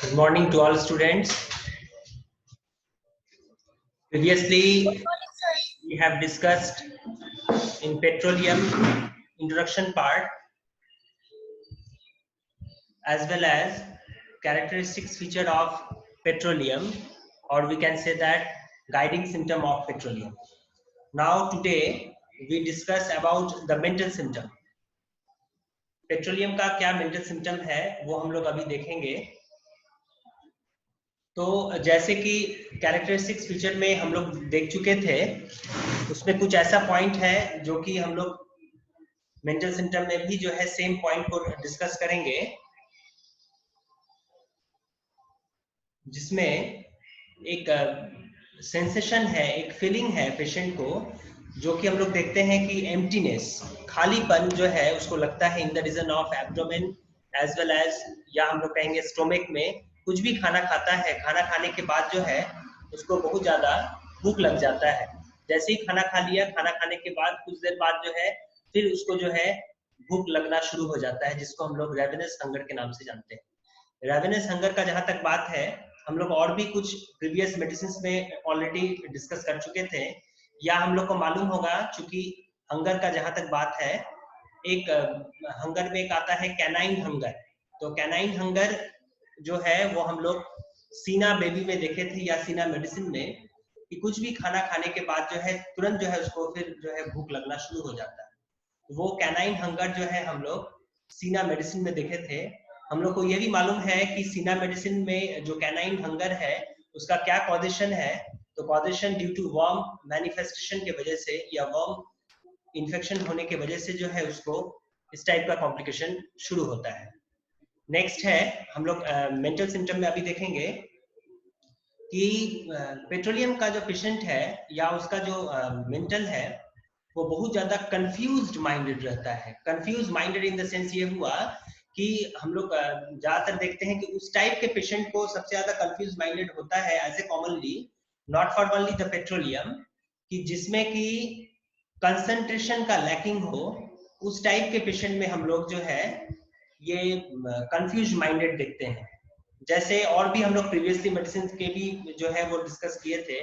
Good morning to all students. Previously, we have discussed in petroleum introduction part as well as characteristics feature of petroleum, or we can say that guiding symptom of petroleum. Now today we discuss about the mental symptom. Petroleum का क्या mental symptom है वो हम लोग अभी देखेंगे। तो जैसे कि कैरेक्टरिस्टिक्स फीचर में हम लोग देख चुके थे, उसमें कुछ ऐसा पॉइंट है जो कि हम लोग मेंटल सिम्टम में भी जो है सेम पॉइंट को डिस्कस करेंगे, जिसमें एक सेंसेशन है, एक फीलिंग है पेशेंट को, जो कि हम लोग देखते हैं कि एम्प्टीनेस, खालीपन जो है उसको लगता है in the region of abdomen as well as, या हम लोग कहेंगे स्टोमक में। कुछ भी खाना खाता है, खाना खाने के बाद जो है उसको बहुत ज्यादा भूख लग जाता है। जैसे ही खाना खा लिया, खाना खाने के बाद कुछ देर बाद जो है फिर उसको जो है भूख लगना शुरू हो जाता है, जिसको हम लोग रेवेनस हंगर के नाम से जानते हैं। रेवेनस हंगर का जहां तक बात है, हम लोग और भी कुछ प्रीवियस मेडिसिन में ऑलरेडी डिस्कस कर चुके थे, या हम लोग को मालूम होगा, चूंकि हंगर का जहां तक बात है, एक हंगर में एक आता है कैनाइन हंगर। तो कैनाइन हंगर जो है वो हम लोग सीना बेबी में देखे थे या सीना मेडिसिन में, कि कुछ भी खाना खाने के बाद जो है तुरंत जो है उसको फिर जो है भूख लगना शुरू हो जाता है। वो कैनाइन हंगर जो है हम लोग सीना मेडिसिन में देखे थे। हम लोग को ये भी मालूम है कि सीना मेडिसिन में जो कैनाइन हंगर है उसका क्या कॉजेशन है। तो causation due to worm manifestation के वजह से या वर्म इन्फेक्शन होने के वजह से जो है उसको इस टाइप का कॉम्प्लिकेशन शुरू होता है। नेक्स्ट है, हम लोग मेंटल सिम्टम में अभी देखेंगे कि पेट्रोलियम का जो पेशेंट है या उसका जो मेंटल है वो बहुत ज्यादा कंफ्यूज्ड माइंडेड रहता है। Confuse minded in the sense ये हुआ कि हम लोग ज्यादातर देखते हैं कि उस टाइप के पेशेंट को सबसे ज्यादा कंफ्यूज माइंडेड होता है as a commonly, not for only the petroleum, कि जिसमें कि कंसंट्रेशन का लैकिंग हो, उस टाइप के पेशेंट में हम लोग जो है ये कंफ्यूज माइंडेड देखते हैं। जैसे और भी हम लोग प्रीवियसली मेडिसिन के भी जो है वो डिस्कस किए थे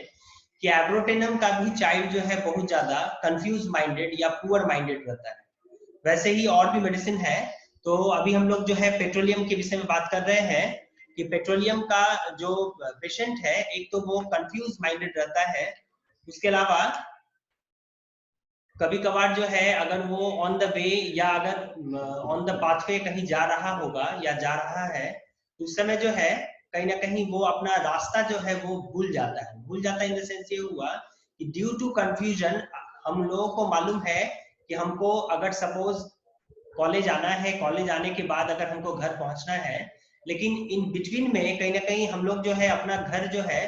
कि एब्रोटेनम का भी चाइल्ड जो है बहुत ज्यादा कंफ्यूज माइंडेड या पुअर माइंडेड रहता है। वैसे ही और भी मेडिसिन है। तो अभी हम लोग जो है पेट्रोलियम के विषय में बात कर रहे हैं कि पेट्रोलियम का जो पेशेंट है, एक तो वो कंफ्यूज माइंडेड रहता है, उसके अलावा कभी कभार जो है अगर वो ऑन द वे या अगर ऑन द पाथवे कहीं जा रहा होगा या जा रहा है, तो उस समय जो है कहीं ना कहीं वो अपना रास्ता जो है वो भूल जाता है। भूल जाता है इन द सेंस ये हुआ कि ड्यू टू कंफ्यूजन, हम लोगों को मालूम है कि हमको अगर सपोज कॉलेज आना है, कॉलेज आने के बाद अगर हमको घर पहुंचना है, लेकिन इन बिटवीन में कहीं ना कहीं हम लोग जो है अपना घर जो है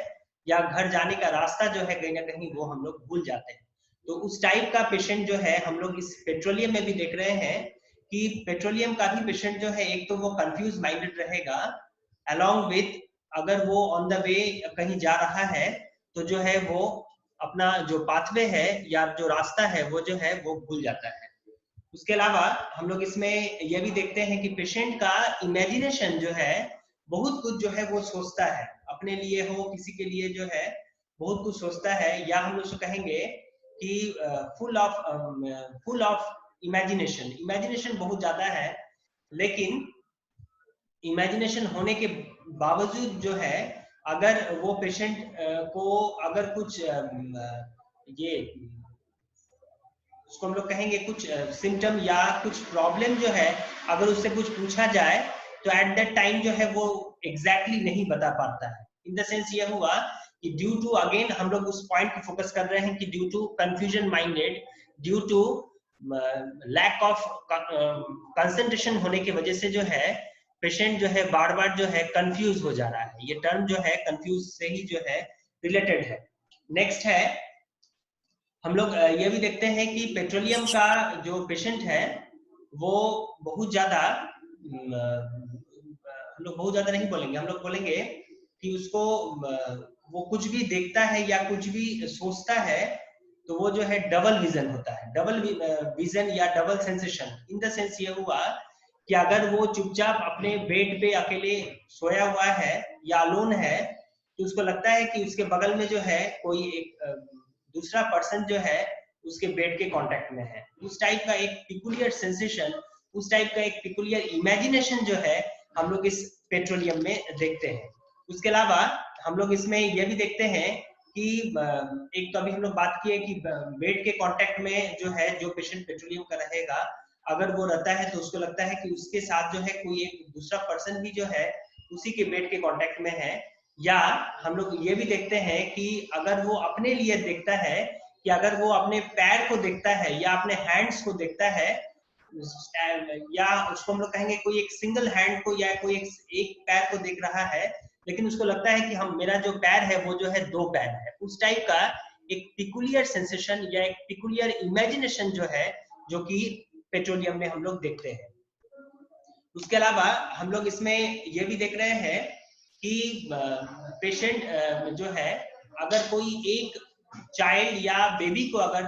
या घर जाने का रास्ता जो है कहीं ना कहीं वो हम लोग भूल जाते हैं। तो उस टाइप का पेशेंट जो है हम लोग इस पेट्रोलियम में भी देख रहे हैं कि पेट्रोलियम का भी पेशेंट जो है एक तो वो कंफ्यूज माइंडेड रहेगा, अलोंग विथ अगर वो ऑन द वे कहीं जा रहा है तो जो है वो अपना जो पाथवे है या जो रास्ता है वो जो है वो भूल जाता है। उसके अलावा हम लोग इसमें यह भी देखते हैं कि पेशेंट का इमेजिनेशन जो है बहुत कुछ जो है वो सोचता है, अपने लिए हो किसी के लिए जो है बहुत कुछ सोचता है, या हम लोग कहेंगे कि फुल ऑफ इमेजिनेशन। इमेजिनेशन बहुत ज्यादा है, लेकिन इमेजिनेशन होने के बावजूद जो है अगर वो पेशेंट को अगर कुछ ये उसको हम लोग कहेंगे कुछ सिम्टम या कुछ प्रॉब्लम जो है अगर उससे कुछ पूछा जाए तो एट दैट टाइम जो है वो एग्जैक्टली नहीं बता पाता है। इन द सेंस ये हुआ कि ड्यू टू, अगेन हम लोग उस पॉइंट पे फोकस कर रहे हैं कि due to confusion minded, due to lack of concentration होने की वजह से जो है पेशेंट जो है बार बार जो है कंफ्यूज हो जा रहा है। ये टर्म जो है कंफ्यूज से ही जो है रिलेटेड है। नेक्स्ट है, हम लोग ये भी देखते हैं कि पेट्रोलियम का जो पेशेंट है वो बहुत ज्यादा, हम लोग बहुत ज्यादा नहीं बोलेंगे, हम लोग बोलेंगे कि उसको वो कुछ भी देखता है या कुछ भी सोचता है तो वो जो है डबल विजन होता है। डबल विजन या double sensation in the sense ये हुआ कि अगर वो चुपचाप अपने बेड पे अकेले सोया हुआ है या अलोन है, तो उसको लगता है कि उसके बगल में जो है कोई एक दूसरा पर्सन जो है उसके बेड के कांटेक्ट में है। उस टाइप का एक पिकुलियर सेंसेशन, उस टाइप का एक पिकुलियर इमेजिनेशन जो है हम लोग इस पेट्रोलियम में देखते हैं। उसके अलावा हम लोग इसमें ये भी देखते हैं कि एक तो अभी हम लोग बात किए कि बेड के कांटेक्ट में जो है जो पेशेंट पेट्रोलियम का रहेगा, अगर वो रहता है तो उसको लगता है कि उसके साथ जो है कोई एक दूसरा पर्सन भी जो है उसी के बेड के कांटेक्ट में है। या हम लोग ये भी देखते हैं कि अगर वो अपने लिए देखता है कि अगर वो अपने पैर को देखता है या अपने हैंड्स को देखता है, या उसको हम लोग कहेंगे कोई एक सिंगल हैंड को या कोई एक पैर को देख रहा है, लेकिन उसको लगता है कि हम मेरा जो पैर है वो जो है दो पैर है। उस टाइप का एक पिकुलियर सेंसेशन या एक पिकुलियर इमेजिनेशन जो है, जो कि पेट्रोलियम में हम लोग देखते हैं। उसके अलावा हम लोग इसमें ये भी देख रहे हैं कि पेशेंट जो है अगर कोई एक चाइल्ड या बेबी को अगर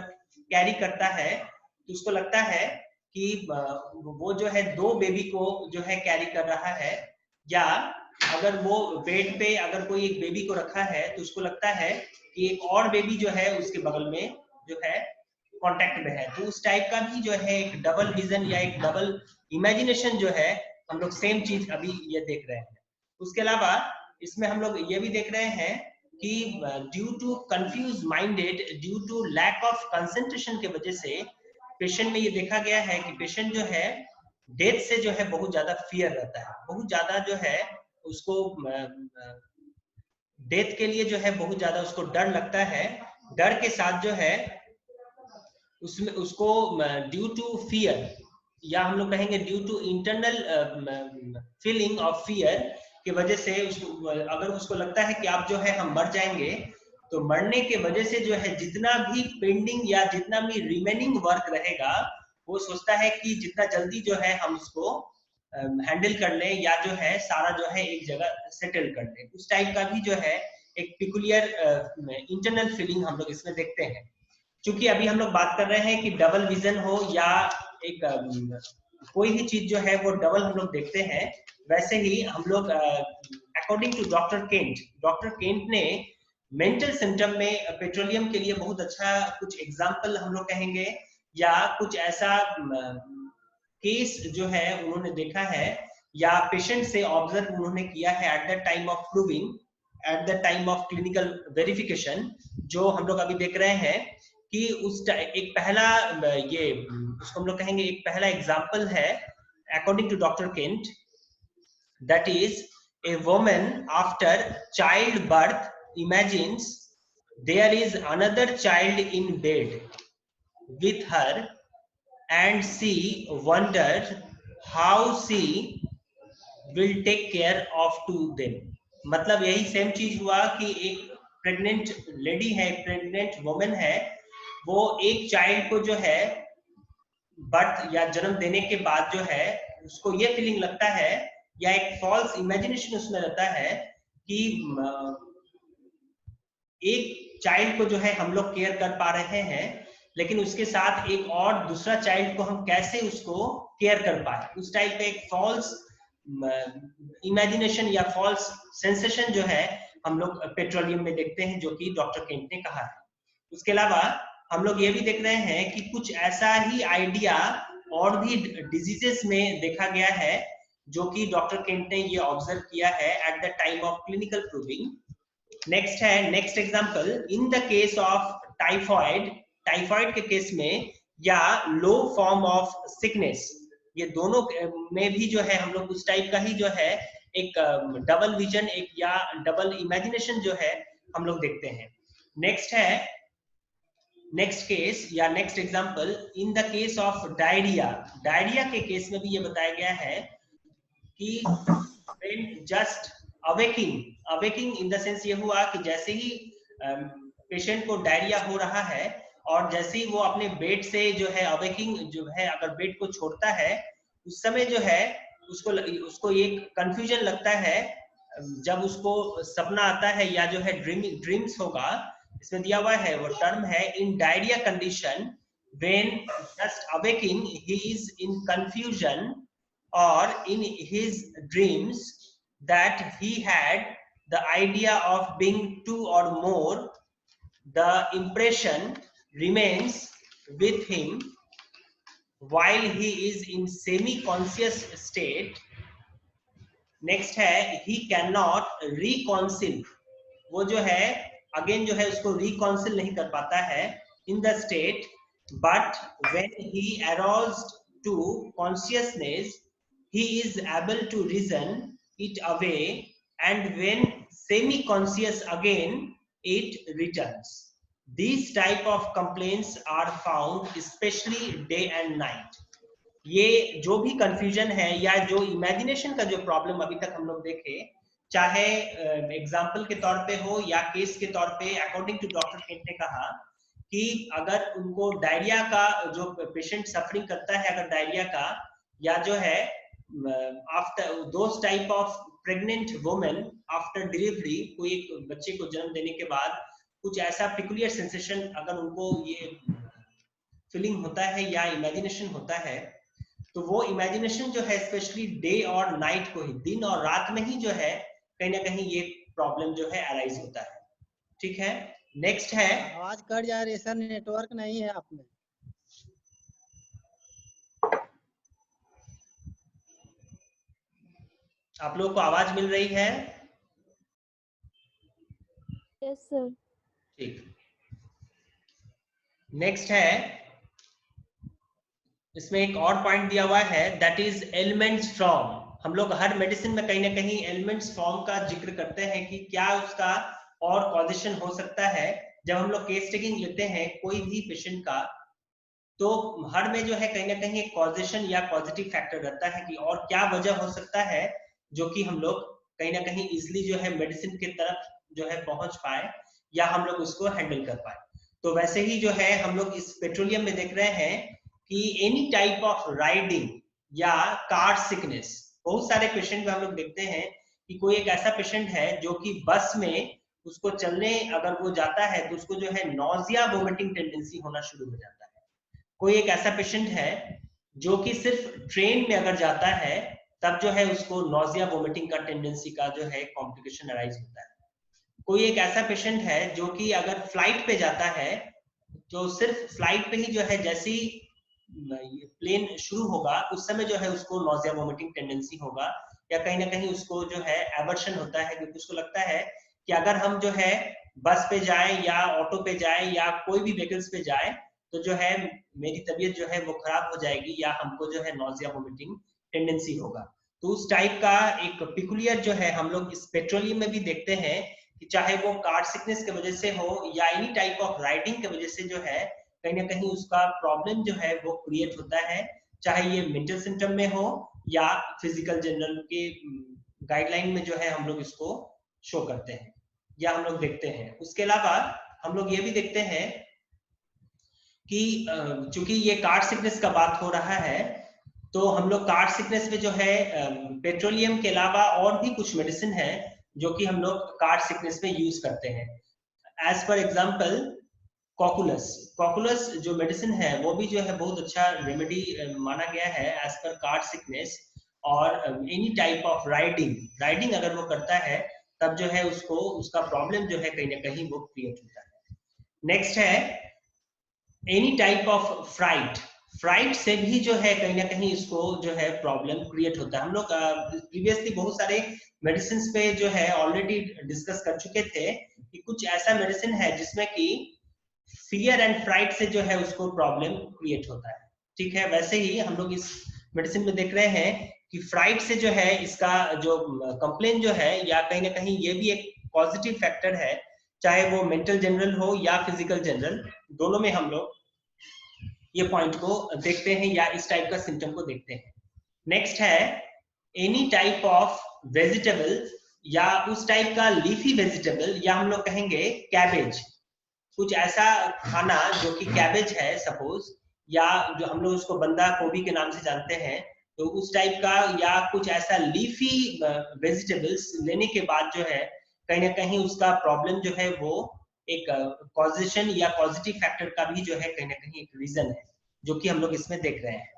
कैरी करता है तो उसको लगता है कि वो जो है दो बेबी को जो है कैरी कर रहा है। या अगर वो बेड पे अगर कोई एक बेबी को रखा है तो उसको लगता है कि एक और बेबी जो है उसके बगल में जो है कांटेक्ट में है। तो उस टाइप का भी जो है एक डबल विजन या एक डबल इमेजिनेशन जो है हम लोग सेम चीज अभी ये देख रहे हैं। उसके अलावा इसमें हम लोग ये भी देख रहे हैं कि due to confuse minded, due to lack of concentration के वजह से पेशेंट में ये देखा गया है कि पेशेंट जो है डेथ से जो है बहुत ज्यादा फियर रहता है, बहुत ज्यादा जो है उसको डेथ के लिए जो है बहुत ज्यादा उसको डर लगता है। डर के साथ जो है उसमें उसको ड्यू टू फियर या हम लोग कहेंगे due to internal feeling of fear की वजह से उसको, अगर उसको लगता है कि आप जो है हम मर जाएंगे, तो मरने के वजह से जो है जितना भी पेंडिंग या जितना भी रिमेनिंग वर्क रहेगा वो सोचता है कि जितना जल्दी जो है हम उसको हैंडल कर लें या जो है सारा जो है एक जगह सेटल कर लें। उस टाइप का भी जो है एक पिकुलियर इंटरनल फीलिंग हम लोग इसमें देखते हैं। क्योंकि अभी हम लोग बात कर रहे हैं कि डबल विजन हो या एक कोई भी चीज जो है वो डबल हम लोग देखते हैं, वैसे ही हम लोग अकॉर्डिंग टू डॉक्टर केंट ने मेंटल सिम्टम में पेट्रोलियम के लिए बहुत अच्छा कुछ एग्जाम्पल हम लोग कहेंगे या कुछ ऐसा केस जो है उन्होंने देखा है या पेशेंट से ऑब्जर्व उन्होंने किया है at the time of proving, eight the time of clinical verification, जो हम लोग अभी देख रहे हैं कि उस एक पहला ये उसको हम लोग कहेंगे एक पहला एग्जाम्पल है according to doctor Kent, that is a woman after childbirth imagines there is another child in bed with her and she wonders how she will take care of to them। मतलब यही same चीज हुआ कि एक pregnant lady है, pregnant woman है, वो एक चाइल्ड को जो है बर्थ या जन्म देने के बाद जो है उसको ये फीलिंग लगता है या एक फॉल्स इमेजिनेशन उसमें रहता है कि एक चाइल्ड को जो है हम लोग केयर कर पा रहे हैं, लेकिन उसके साथ एक और दूसरा चाइल्ड को हम कैसे उसको केयर कर पाए। उस टाइप पे एक फॉल्स इमेजिनेशन या फॉल्स सेंसेशन जो है हम लोग पेट्रोलियम में देखते हैं, जो कि डॉक्टर केंट ने कहा है। उसके अलावा हम लोग ये भी देख रहे हैं कि कुछ ऐसा ही आइडिया और भी डिजीजेस में देखा गया है, जो कि डॉक्टर केंट ने ये ऑब्जर्व किया है at the time of clinical proving. Next है, next example, in the case of typhoid, typhoid के केस में या लो फॉर्म ऑफ सिकनेस, ये दोनों में भी जो है हम लोग उस टाइप का ही जो है एक डबल विजन एक या डबल इमेजिनेशन जो है हम लोग देखते हैं। नेक्स्ट है, नेक्स्ट केस या next example, in the case of diarrhoea, diarrhoea के केस में भी ये बताया गया है कि when just awaking in the sense ये हुआ कि जैसे ही पेशेंट को डायरिया हो रहा है और जैसे ही वो अपने बेड से जो है अवेकिंग जो है अगर बेड को छोड़ता है, उस समय जो है उसको एक कंफ्यूजन लगता है जब उसको सपना आता है या जो है ड्रीम्स होगा। इसमें दिया हुआ है वो टर्म है, in diarrhoea condition when just awakening he is in confusion or in his dreams that he had the idea of being two or more, the impression remains with him while he is in semi-conscious state. Next है he cannot reconcile, वो जो है again जो है उसको reconcile नहीं कर पाता है in the state, but when he aroused to consciousness he is able to reason it away, and when semi conscious again it returns. These type of complaints are found especially day and night. ये जो भी confusion है या जो imagination का जो problem अभी तक हम लोग देखे, चाहे एग्जाम्पल के तौर पे हो या केस के तौर पे, अकॉर्डिंग टू डॉक्टर केंट ने कहा कि अगर उनको डायरिया का जो पेशेंट सफरिंग करता है, अगर डायरिया का या जो है after those type of pregnant women after delivery, कोई एक बच्चे को जन्म देने के बाद कुछ ऐसा पिकुलियर सेंसेशन अगर उनको ये फीलिंग होता है या इमेजिनेशन होता है, तो वो इमेजिनेशन जो है स्पेशली डे और नाइट को ही, दिन और रात में ही जो है कहीं ना कहीं ये प्रॉब्लम जो है अराइज होता है। ठीक है, नेक्स्ट है, आवाज कट जा रही है सर, नेटवर्क नहीं है आप में। आप लोगों को आवाज मिल रही है? Yes sir. ठीक, नेक्स्ट है, इसमें एक और पॉइंट दिया हुआ है, दैट इज एलिमेंट्स फ्रॉम। हम लोग हर मेडिसिन में कहीं ना कहीं एलिमेंट्स फ्रॉम का जिक्र करते हैं कि क्या उसका और कॉजेशन हो सकता है। जब हम लोग केस टेकिंग लेते हैं कोई भी पेशेंट का, तो हर में जो है कहीं ना कहीं एक कॉजेशन या पॉजिटिव फैक्टर रहता है कि और क्या वजह हो सकता है जो कि हम लोग कहीं ना कहीं इजिली जो है मेडिसिन की तरफ जो है पहुंच पाए या हम लोग उसको हैंडल कर पाए। तो वैसे ही जो है हम लोग इस पेट्रोलियम में देख रहे हैं कि एनी टाइप ऑफ राइडिंग या कार सिकनेस, बहुत सारे पेशेंट में हम लोग देखते हैं कि कोई एक ऐसा पेशेंट है जो कि बस में उसको चलने अगर वो जाता है तो उसको जो है नॉजिया वोमिटिंग टेंडेंसी होना शुरू हो जाता है। कोई एक ऐसा पेशेंट है जो कि सिर्फ ट्रेन में अगर जाता है तब जो है उसको नॉजिया वोमिटिंग का टेंडेंसी का जो है कॉम्प्लिकेशन अराइज होता है। कोई एक ऐसा पेशेंट है जो कि अगर फ्लाइट पे जाता है तो सिर्फ फ्लाइट पे ही जो है जैसी प्लेन शुरू होगा उस समय जो है उसको नॉजिया वोमिटिंग टेंडेंसी होगा, या कहीं ना कहीं उसको जो है एवर्शन होता है क्योंकि उसको लगता है कि अगर हम जो है बस पे जाए या ऑटो पे जाए या कोई भी व्हीकल्स पे जाए तो जो है मेरी तबीयत जो है वो खराब हो जाएगी या हमको जो है नॉजिया वोमिटिंग टेंडेंसी होगा। तो उस टाइप का एक पिकुलियर जो है हम लोग इस पेट्रोलियम में भी देखते हैं कि चाहे वो कार सिकनेस की वजह से हो या एनी टाइप ऑफ राइडिंग की वजह से जो है कहीं ना कहीं उसका प्रॉब्लम जो है वो क्रिएट होता है, चाहे ये मेंटल सिम्टम में हो या फिजिकल जनरल के गाइडलाइन में जो है हम लोग इसको शो करते हैं या हम लोग देखते हैं। उसके अलावा हम लोग ये भी देखते हैं कि चूंकि ये कार्ड सिकनेस का बात हो रहा है तो हम लोग कार्ड सिकनेस में जो है पेट्रोलियम के अलावा और भी कुछ मेडिसिन है जो कि हम लोग कार्ड सिकनेस में यूज करते हैं। एज पर एग्जाम्पल कॉकुलस जो मेडिसिन है वो भी जो है बहुत अच्छा रेमेडी माना गया है एज पर कार्ड सिकनेस। और एनी टाइप ऑफ राइडिंग अगर वो करता है तब जो है उसको उसका प्रॉब्लम जो है कहीं ना कहीं वो क्रिएट होता है। नेक्स्ट है एनी टाइप ऑफ फ्राइट से भी जो है कहीं ना कहीं इसको जो है प्रॉब्लम क्रिएट होता है। हम लोग प्रीवियसली बहुत सारे मेडिसिन पे जो है ऑलरेडी डिस्कस कर चुके थे कि कुछ ऐसा मेडिसिन है जिसमें कि फियर एंड फ्राइट से जो है उसको प्रॉब्लम क्रिएट होता है। ठीक है, वैसे ही हम लोग इस मेडिसिन में देख रहे हैं कि फ्राइट से जो है इसका जो कंप्लेन जो है या कहीं ना कहीं ये भी एक पॉजिटिव फैक्टर है, चाहे वो मेंटल जनरल हो या फिजिकल जनरल, दोनों में हम लोग ये पॉइंट को देखते हैं या इस टाइप का सिम्टम को देखते हैं। नेक्स्ट है एनी टाइप ऑफ वेजिटेबल या उस टाइप का लीफी वेजिटेबल या हम लोग कहेंगे कैबेज, कुछ ऐसा खाना जो कि कैबेज है सपोज, या जो हम लोग उसको बंदा गोभी के नाम से जानते हैं, तो उस टाइप का या कुछ ऐसा लीफी वेजिटेबल्स लेने के बाद जो है कहीं ना कहीं उसका प्रॉब्लम जो है वो एक कॉजेशन या पॉजिटिव फैक्टर का भी जो है कहीं ना कहीं एक रीजन है जो कि हम लोग इसमें देख रहे हैं।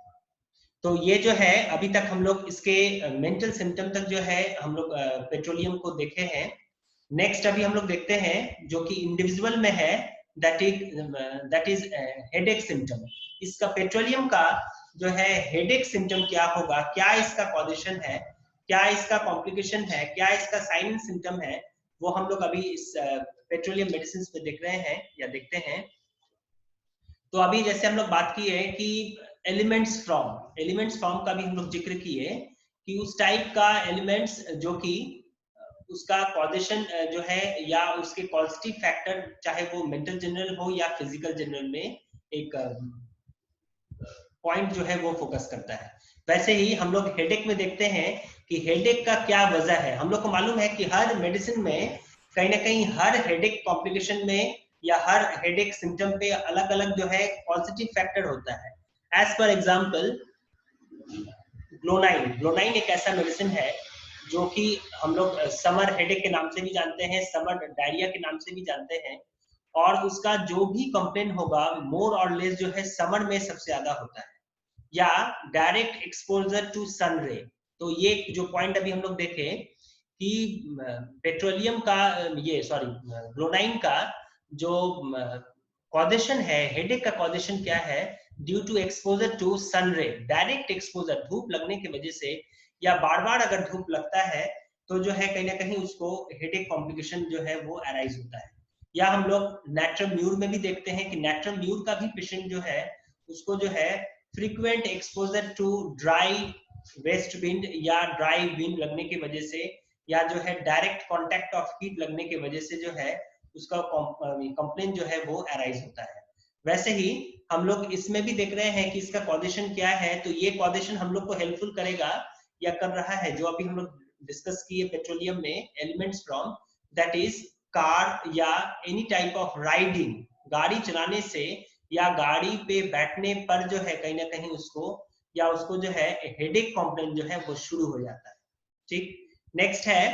तो ये जो है अभी तक हम लोग इसके मेंटल सिम्टम तक जो है हम लोग पेट्रोलियम को देखे हैं। नेक्स्ट अभी हम लोग देखते हैं जो कि इंडिविजुअल में है, दैट इज हेडेक सिम्टम। इसका पेट्रोलियम का जो है हेडेक सिम्टम क्या होगा, क्या इसका कॉजिशन है, क्या इसका कॉम्प्लिकेशन है, क्या इसका साइन एंड सिम्टम है, वो हम लोग अभी इस पेट्रोलियम मेडिसिन पे देख रहे हैं या देखते हैं। तो अभी जैसे हम लोग बात की है कि एलिमेंट्स फ्रॉम का भी हम लोग जिक्र किए कि उस टाइप का एलिमेंट्स जो कि उसका कॉजेशन जो है या उसके पॉजिटिव फैक्टर, चाहे वो मेंटल जनरल हो या फिजिकल जनरल में, एक पॉइंट जो है वो फोकस करता है। वैसे ही हम लोग हेडेक में देखते हैं कि हेडेक का क्या वजह है। हम लोग को मालूम है कि हर मेडिसिन में कहीं ना कहीं हर हेडेक कॉम्प्लिकेशन में या हर हेडेक सिम्टम पे अलग अलग जो है पॉजिटिव फैक्टर होता है। एज पर एग्जाम्पल ग्लोनाइन एक ऐसा मेडिसिन है जो कि हम लोग समर हेडेक के नाम से भी जानते हैं, समर डायरिया के नाम से भी जानते हैं, और उसका जो भी कंप्लेन होगा मोर और लेस जो है समर में सबसे ज्यादा होता है, या डायरेक्ट एक्सपोजर टू सन रे। तो ये जो पॉइंट अभी हम लोग देखे कि पेट्रोलियम का ये ग्लोनाइन का जो कॉजेशन है, हेडेक का कॉजेशन क्या है, ड्यू टू एक्सपोजर टू सन रे, डायरेक्ट एक्सपोजर, धूप लगने की वजह से, या बार बार अगर धूप लगता है तो जो है कहीं ना कहीं उसको हेडेक कॉम्प्लिकेशन जो है वो अराइज होता है। या हम लोग नेट्रम म्यूर में भी देखते हैं कि नेट्रम म्यूर का भी पेशेंट जो है उसको जो है frequent exposure to dry west wind या ड्राई विंड लगने की वजह से, या जो है डायरेक्ट कांटेक्ट ऑफ हीट लगने की वजह से जो है उसका कंप्लेन जो है वो अराइज होता है। वैसे ही हम लोग इसमें भी देख रहे हैं कि इसका कॉजेशन क्या है। तो ये कॉजेशन हम लोग को हेल्पफुल करेगा या कर रहा है, जो अभी हम लोग डिस्कस किए पेट्रोलियम में, elements from, that is car या एनी टाइप ऑफ राइडिंग, गाड़ी चलाने से या गाड़ी पे बैठने पर जो है कहीं ना कहीं उसको या उसको जो है हेडेक कंप्लेन जो है वो शुरू हो जाता है। ठीक, नेक्स्ट है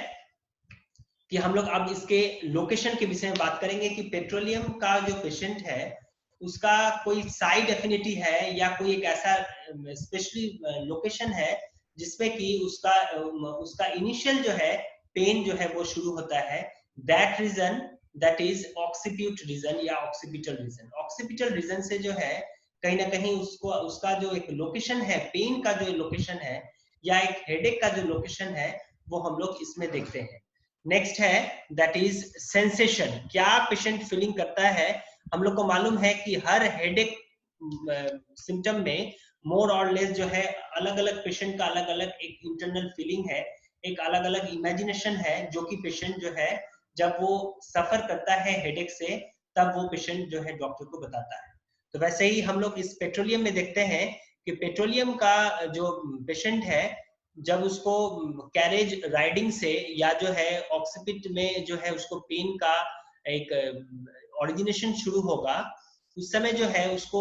कि हम लोग अब इसके लोकेशन के विषय में बात करेंगे कि पेट्रोलियम का जो पेशेंट है उसका कोई साइड एफिनिटी है या कोई एक ऐसा स्पेशली लोकेशन है जिसमें कि उसका इनिशियल जो है पेन जो है वो शुरू होता है। That region, that is occiput region या ऑक्सीपिटल रीजन। ऑक्सीपिटल रीजन से जो है कहीं ना कहीं उसको उसका जो एक लोकेशन है, पेन का जो लोकेशन है या एक हेडेक का जो लोकेशन है, वो हम लोग इसमें देखते हैं। नेक्स्ट है दैट इज सेंसेशन, क्या पेशेंट फीलिंग करता है। हम लोग को मालूम है कि हर हेडेक सिम्टम में मोर और लेस जो है अलग अलग पेशेंट का अलग अलग एक इंटरनल फीलिंग है, एक अलग अलग इमेजिनेशन है, जो कि पेशेंट जो है जब वो सफर करता है हेडेक से तब वो पेशेंट जो है डॉक्टर को बताता है। तो वैसे ही हम लोग इस पेट्रोलियम में देखते हैं कि पेट्रोलियम का जो पेशेंट है जब उसको कैरेज राइडिंग से या जो है ऑक्सीपिट में जो है उसको पेन का एक ओरिजिनेशन शुरू होगा, उस समय जो है उसको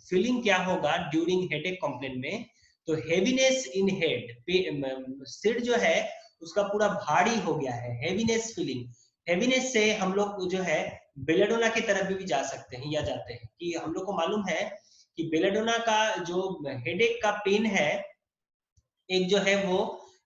फीलिंग क्या होगा ड्यूरिंग हेडेक कंप्लेन में। तो हेवीनेस इन हेड, सिर जो है उसका पूरा भारी हो गया है, हेवीनेस फीलिंग। हेवीनेस से हम लोग जो है बेलेडोना की तरफ भी जा सकते हैं या जाते हैं कि हम लोग को मालूम है कि बेलेडोना का जो हेडेक का पेन है, एक जो है वो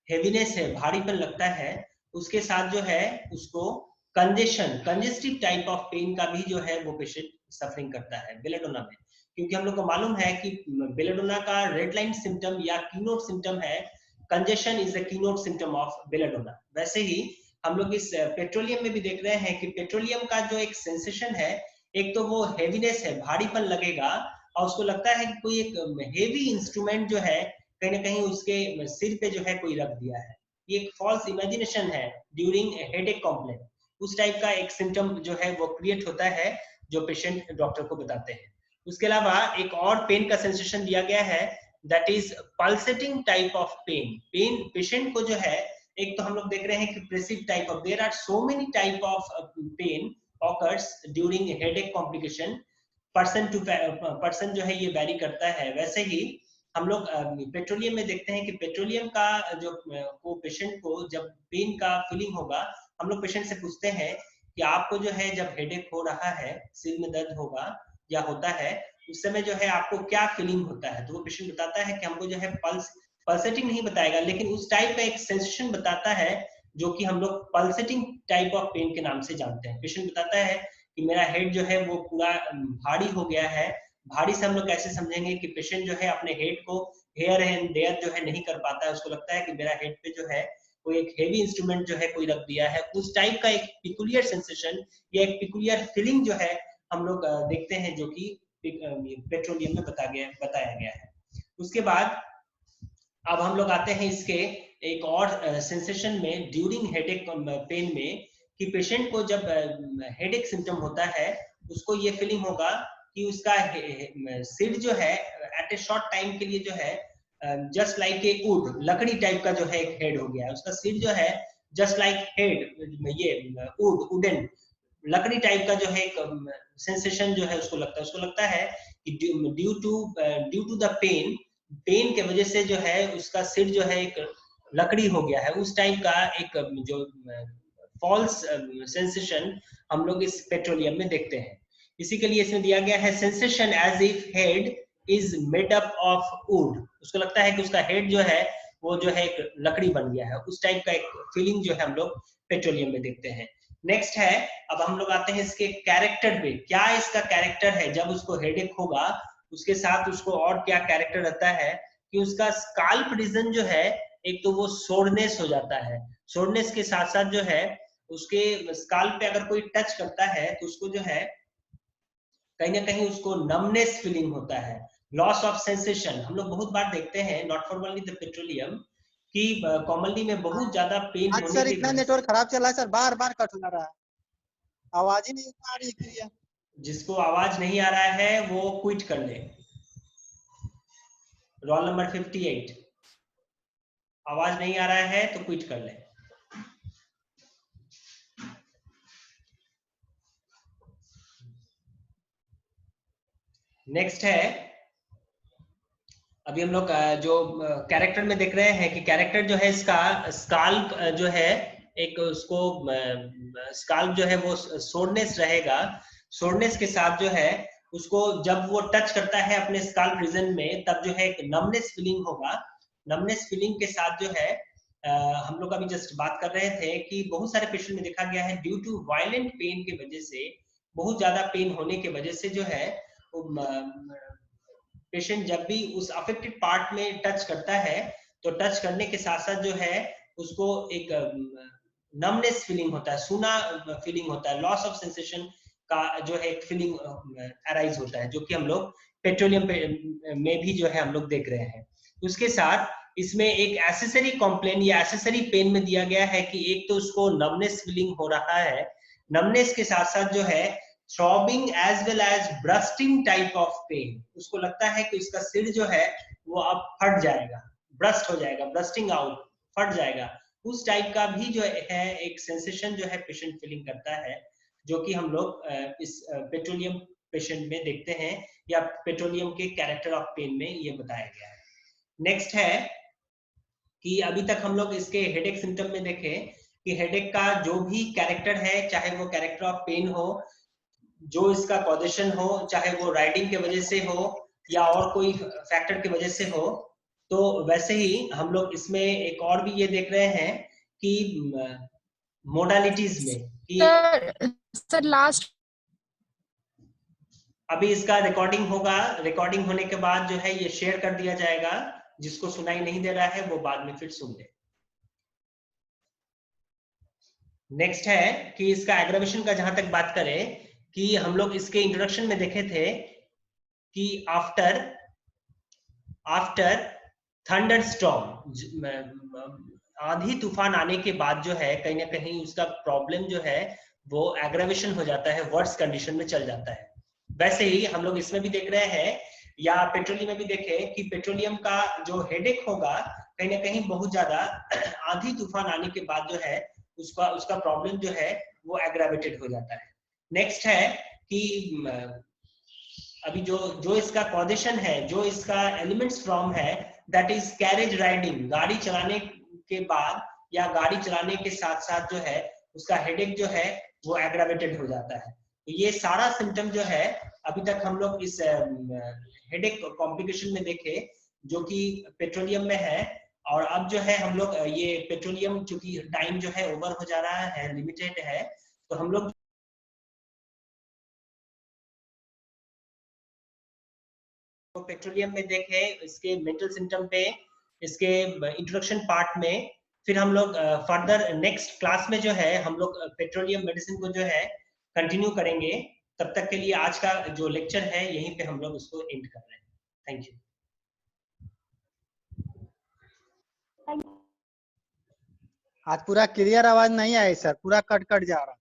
हेवीनेस है, भारीपन लगता है, उसके साथ जो है उसको कंजेस्टिव टाइप ऑफ पेन का भी जो है वो पेशेंट सफरिंग करता है बेलेडोना में। क्योंकि हम लोग को मालूम है कि बेलेडोना का रेड लाइन सिम्टम या कीनोट सिम्टम है, congestion is the keynote symptom of belladonna. वैसे ही हम लोग इस पेट्रोलियम में भी देख रहे हैं कि पेट्रोलियम का जो एक सेंसेशन है, एक तो वो हेवीनेस है, भारीपन लगेगा, और उसको लगता है कि कोई एक हेवी इंस्ट्रूमेंट जो है कहीं ना कहीं उसके सिर पे जो है कोई रख दिया है। ये एक फॉल्स इमेजिनेशन है ड्यूरिंग हेडेक कंप्लेन। उस टाइप का एक सिम्टम जो है वो क्रिएट होता है जो पेशेंट डॉक्टर को बताते हैं। उसके अलावा एक और पेन का सेंसेशन दिया गया है, that is pulsating type of pain. Pain patient को जो है, एक तो हम लोग देख रहे हैं कि pressive type of, there are so many type of pain occurs during headache complication, person to person जो है ये वैरी करता है। वैसे ही हम लोग पेट्रोलियम में देखते हैं कि पेट्रोलियम का जो को पेशेंट को जब पेन का फीलिंग होगा, हम लोग पेशेंट से पूछते हैं कि आपको जो है जब हेडेक हो रहा है, सिर में दर्द होगा या होता है, उस समय जो है आपको क्या फीलिंग होता है। तो वो पेशेंट बताता है कि हमको जो है पल्सेटिंग नहीं बताएगा, लेकिन उस टाइप का एक सेंसेशन बताता है जो कि हम लोग पल्सेटिंग टाइप ऑफ पेन के नाम से जानते हैं। पेशेंट बताता है कि मेरा हेड जो है वो पूरा भारी हो गया है। भारी से हम लोग कैसे समझेंगे कि पेशेंट जो है अपने हेड को हेयर एंड देयर जो है नहीं कर पाता है, उसको लगता है कि मेरा हेड पे जो है कोई एक हेवी इंस्ट्रूमेंट जो है कोई रख दिया है। उस टाइप का एक पिकुलियर सेंसेशन या एक पिकुलियर फीलिंग जो है हम लोग देखते हैं, जो कि पेट्रोलियम में बताया गया है। उसके बाद अब हम लोग आते हैं इसके एक और सेंसेशन में ड्यूरिंग हेडेक पेन में, कि पेशेंट को जब हेडेक सिम्टम होता है उसको ये फीलिंग होगा कि उसका सिर जो है एट ए शॉर्ट टाइम के लिए जो है जस्ट लाइक ए वुड, लकड़ी टाइप का जो है एक हेड हो गया है। उसका सिर जो है जस्ट लाइक हेड, ये वुडन लकड़ी टाइप का जो है एक सेंसेशन जो है उसको लगता है कि ड्यू टू द पेन के वजह से जो है उसका सिर जो है एक लकड़ी हो गया है। उस टाइप का एक जो फॉल्स सेंसेशन हम लोग इस पेट्रोलियम में देखते हैं। इसी के लिए इसमें दिया गया है sensation as if head is made up of wood. उसको लगता है कि उसका हेड जो है वो जो है एक लकड़ी बन गया है। उस टाइप का एक फीलिंग जो है हम लोग पेट्रोलियम में देखते हैं। नेक्स्ट है, अब हम लोग आते हैं इसके कैरेक्टर पे। क्या इसका कैरेक्टर है जब उसको हेडेक होगा, उसके साथ उसको और क्या कैरेक्टर रहता है कि उसका स्काल्प रीजन जो है एक तो वो सोरनेस हो जाता है। सोरनेस के साथ साथ जो है उसके स्काल्प पे अगर कोई टच करता है तो उसको जो है कहीं ना कहीं उसको नमनेस फीलिंग होता है, लॉस ऑफ सेंसेशन। हम लोग बहुत बार देखते हैं, नॉट फॉर्मली द पेट्रोलियम, कि कॉमनली में बहुत ज्यादा पेन आज होने सर की इतना वजह नेटवर्क खराब चल रहा है सर, बार बार कट हो रहा है, आवाज ही नहीं आ रही क्लियर। जिसको आवाज नहीं आ रहा है वो क्विट कर ले। रोल नंबर 58, आवाज नहीं आ रहा है तो क्विट कर ले। नेक्स्ट है, अभी हम लोग जो कैरेक्टर में देख रहे हैं कि कैरेक्टर जो है इसका स्काल्प जो है एक उसको स्काल्प जो है वो सोरनेस रहेगा। सोरनेस के साथ जो है उसको जब वो टच करता है अपने स्काल्प रीजन में तब जो है एक नमनेस फीलिंग होगा। नमनेस फीलिंग के साथ जो है हम लोग अभी जस्ट बात कर रहे थे कि बहुत सारे पेशेंट में देखा गया है ड्यू टू वायलेंट पेन की वजह से, बहुत ज्यादा पेन होने की वजह से जो है पेशेंट जब भी उस अफेक्टेड पार्ट में टच करता है तो टच करने के साथ साथ जो है उसको एक नमनेस फीलिंग होता है, सूना फीलिंग होता है, लॉस ऑफ सेंसेशन का जो है एक फीलिंग अराइज होता है, जो कि हम लोग पेट्रोलियम में भी जो है हम लोग देख रहे हैं। उसके साथ इसमें एक एसेसरी कॉम्प्लेन या एसेसरी पेन में दिया गया है कि एक तो उसको नमनेस फीलिंग हो रहा है, नमनेस के साथ साथ जो है throbbing as well as bursting type of pain. उसको लगता है कि उसका सिर जो है वो अब फट जाएगा, ब्रस्ट हो जाएगा, ब्रस्टिंग आउट, फट जाएगा। उस टाइप का भी जो है एक सेंसेशन जो है पेशेंट फीलिंग करता है, जो कि हम लोग इस पेट्रोलियम पेशेंट में देखते हैं या पेट्रोलियम के कैरेक्टर ऑफ पेन में ये बताया गया है। नेक्स्ट है कि अभी तक हम लोग इसके हेडेक सिम्टम में देखें कि हेडेक का जो भी कैरेक्टर है, चाहे वो कैरेक्टर ऑफ पेन हो, जो इसका कॉजेशन हो, चाहे वो राइडिंग की वजह से हो या और कोई फैक्टर की वजह से हो, तो वैसे ही हम लोग इसमें एक और भी ये देख रहे हैं कि मोडालिटीज में कि सर लास्ट अभी इसका रिकॉर्डिंग होगा, रिकॉर्डिंग होने के बाद जो है ये शेयर कर दिया जाएगा। जिसको सुनाई नहीं दे रहा है वो बाद में फिर सुन ले। नेक्स्ट है कि इसका एग्रावेशन का जहां तक बात करें कि हम लोग इसके इंट्रोडक्शन में देखे थे कि आफ्टर थंडर स्टॉर्म, आंधी तूफान आने के बाद जो है कहीं ना कहीं उसका प्रॉब्लम जो है वो एग्रावेशन हो जाता है, वर्स कंडीशन में चल जाता है। वैसे ही हम लोग इसमें भी देख रहे हैं या पेट्रोलियम में भी देखे कि पेट्रोलियम का जो हेडेक होगा कहीं ना कहीं बहुत ज्यादा आंधी तूफान आने के बाद जो है उसका प्रॉब्लम जो है वो एग्रावेटेड हो जाता है। नेक्स्ट है कि अभी जो इसका कॉजेशन है, जो इसका एलिमेंट्स फ्रॉम है, दैट इज कैरेज राइडिंग। गाड़ी चलाने के बाद या गाड़ी चलाने के साथ साथ जो है उसका हेडेक जो है वो एग्रावेटेड हो जाता है। ये सारा सिम्टम जो है अभी तक हम लोग इस हेडेक कॉम्प्लिकेशन में देखे, जो कि पेट्रोलियम में है। और अब जो है हम लोग ये पेट्रोलियम, चूंकि टाइम जो है ओवर हो जा रहा है, लिमिटेड है, तो हम लोग तो पेट्रोलियम में देखे, इसके मेंटल सिम्टम पे, इसके इंट्रोडक्शन पार्ट में। फिर हम लोग फर्दर नेक्स्ट क्लास में जो है हम लोग पेट्रोलियम मेडिसिन को जो है कंटिन्यू करेंगे। तब तक के लिए आज का जो लेक्चर है यहीं पे हम लोग उसको एंड कर रहे हैं। Thank you. आज पूरा क्लियर आवाज नहीं आई सर, पूरा कट कट जा रहा।